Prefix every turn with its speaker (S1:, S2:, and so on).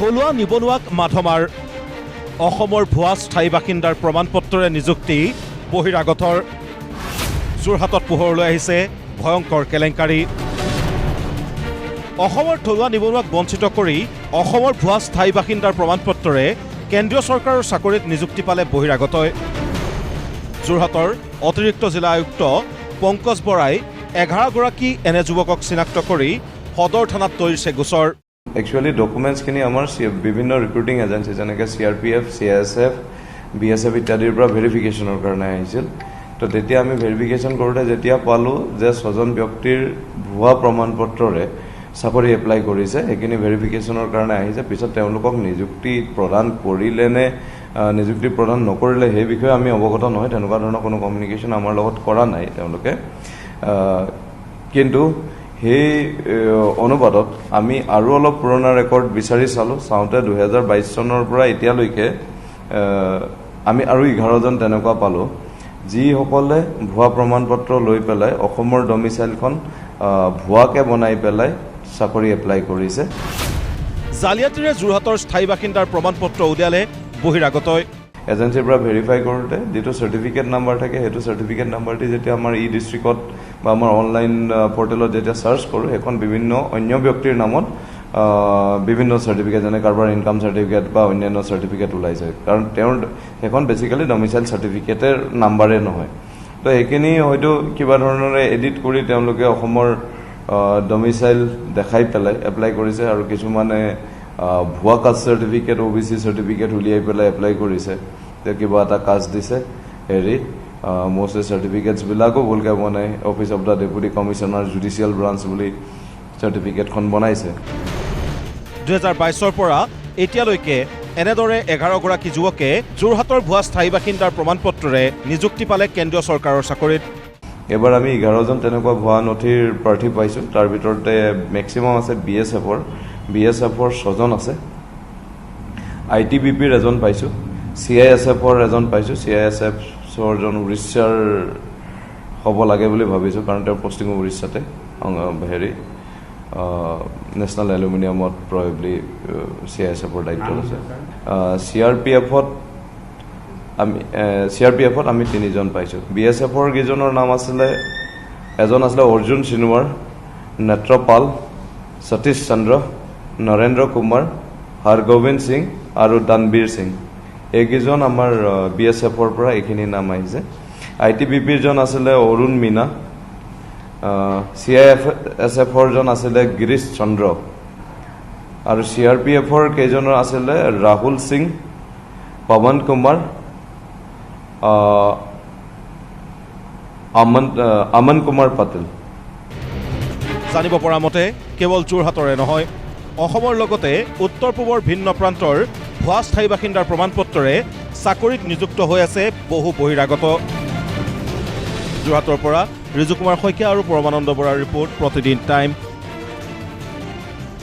S1: থলুৱা নিবনুৱাক মাধমাৰ অসমৰ ভুৱা স্থায়ী বাসিন্দাৰ প্ৰমাণপত্ৰৰে নিযুক্তি বহিৰাগতৰ যোৰহাটত পোহৰলৈ আহিছে ভয়ংকৰ কেলেংকাৰী অসমৰ থলুৱা নিবনুৱাক বঞ্চিত কৰি অসমৰ ভুৱা স্থায়ী বাসিন্দাৰ প্ৰমাণপত্ৰৰে কেন্দ্ৰীয় চৰকাৰৰ চাকৰিত নিযুক্তি পালে বহিৰাগতই যোৰহাটৰ অতিৰিক্ত জিলা আয়ুক্ত পংকজ বৰাই 11গৰাকী এনে যুৱকক চিনাক্ত কৰি সদৰ থানাত তৰিছে গোচৰ
S2: Actually, documents kini amar বিভিন্ন recruiting agencies যেনেকে CRPF, CISF, BSF ইত্যাদিৰ পৰা ভেৰিফিকেশ্যনৰ কাৰণে আহিছিল তো তেতিয়া আমি ভেৰিফিকেশ্যন কৰোঁতে যেতিয়া পালোঁ যে ছজন ব্যক্তিৰ ভুৱা প্ৰমাণপত্ৰৰে চাকৰি এপ্লাই কৰিছে সেইখিনি ভেৰিফিকেশ্যনৰ কাৰণে আহিছে পিছত তেওঁলোকক নিযুক্তি প্ৰদান কৰিলে নে নিযুক্তি প্ৰদান নকৰিলে সেই বিষয়ে আমি অৱগত নহয় তেনেকুৱা ধৰণৰ কোনো কমিউনিকেশ্যন আমাৰ লগত কৰা নাই তেওঁলোকে কিন্তু সেই অনুবাদত আমি আৰু অলপ পুৰণা ৰেকৰ্ড বিচাৰি চাওঁতে 2022 চনৰ পৰা এতিয়ালৈকে আমি আৰু 11জন তেনেকুৱা পালোঁ যিসকলে ভুৱা প্ৰমাণপত্ৰ লৈ পেলাই অসমৰ ডমিচাইলখন ভুৱাকে বনাই পেলাই চাকৰি এপ্লাই কৰিছে
S1: জালিয়াতিৰে যোৰহাটৰ স্থায়ী বাসিন্দাৰ প্ৰমাণপত্ৰ উলিয়ালে বহিৰাগতই
S2: এজেন্সিৰ পৰা ভেৰিফাই কৰোঁতে যিটো চাৰ্টিফিকেট নাম্বাৰ থাকে সেইটো চাৰ্টিফিকেট নাম্বাৰটি যেতিয়া আমাৰ ডিষ্ট্ৰিক্টত বা আমাৰ অনলাইন পৰ্টেলত যেতিয়া চাৰ্চ কৰোঁ সেইখন বিভিন্ন অন্য ব্যক্তিৰ নামত বিভিন্ন চাৰ্টিফিকেট যেনে কাৰোবাৰ ইনকাম চাৰ্টিফিকেট বা অন্যান্য চাৰ্টিফিকেট ওলাইছে কাৰণ তেওঁৰ সেইখন বেচিকেলি ডমিচাইল চাৰ্টিফিকেটেৰ নাম্বাৰে নহয় তো সেইখিনি হয়তো কিবা ধৰণেৰে এডিট কৰি তেওঁলোকে অসমৰ ডমিচাইল দেখাই পেলাই এপ্লাই কৰিছে আৰু কিছুমানে ভুৱা কাষ্ট চাৰ্টিফিকেট OBC চাৰ্টিফিকেট উলিয়াই পেলাই এপ্লাই কৰিছে কিবা এটা কাষ্ট দিছে হেৰি most চাৰ্টিফিকেটছবিলাকো ভুলকৈ বনাই office of the deputy commissioner judicial branch বুলি চাৰ্টিফিকেটখন বনাইছে
S1: 2022ৰ পৰা এতিয়ালৈকে এনেদৰে 11গৰাকী যুৱকে যোৰহাটৰ ভুৱা স্থায়ী বাসিন্দাৰ প্ৰমাণপত্ৰৰে নিযুক্তি পালে কেন্দ্ৰীয় চৰকাৰৰ চাকৰিত
S2: এবাৰ আমি 11জন তেনেকুৱা ভুৱা নথিৰ প্ৰাৰ্থী পাইছোঁ তাৰ ভিতৰতে মেক্সিমাম আছে BSFৰ 6জন আছে ITBPৰ এজন পাইছোঁ CISFৰ এজন পাইছোঁ CISFৰ জন উৰিষ্যাৰ হ'ব লাগে বুলি ভাবিছোঁ কাৰণ তেওঁৰ পষ্টিং উৰিষ্যাতে হেৰি নেশ্যনেল এলুমিনিয়ামত প্ৰবেবলি CISFৰ দায়িত্বত আছে CRPFত আমি 3জন পাইছোঁ BSFৰ কেইজনৰ নাম আছিলে এজন আছিলে অৰ্জুন সিনোৱাৰ নেত্ৰপাল সতীশ চন্দ্ৰ নৰেন্দ্ৰ কুমাৰ হৰগোবিন্দ সিং আৰু দানবীৰ সিং এইকেইজন আমাৰ BSFৰ পৰা এইখিনি নাম আহিছে ITBPৰ জন আছিলে অৰুণ মীনা CISFৰ জন আছিলে গিৰীশ চন্দ্ৰ আৰু CRPFৰ কেইজনৰ আছিলে ৰাহুল সিং পৱন কুমাৰ আমন কুমাৰ পাটিল
S1: জানিব পৰা মতে কেৱল যোৰহাটৰে নহয় অসমৰ লগতে উত্তৰ পূবৰ ভিন্ন প্ৰান্তৰ ভুৱা স্থায়ী বাসিন্দাৰ প্ৰমাণপত্ৰৰে চাকৰিত নিযুক্ত হৈ আছে বহু বহিৰাগত যোৰহাটৰ পৰা ৰিজু কুমাৰ শইকীয়া আৰু পৰমানন্দ বৰাৰ ৰিপৰ্ট প্ৰতিদিন টাইম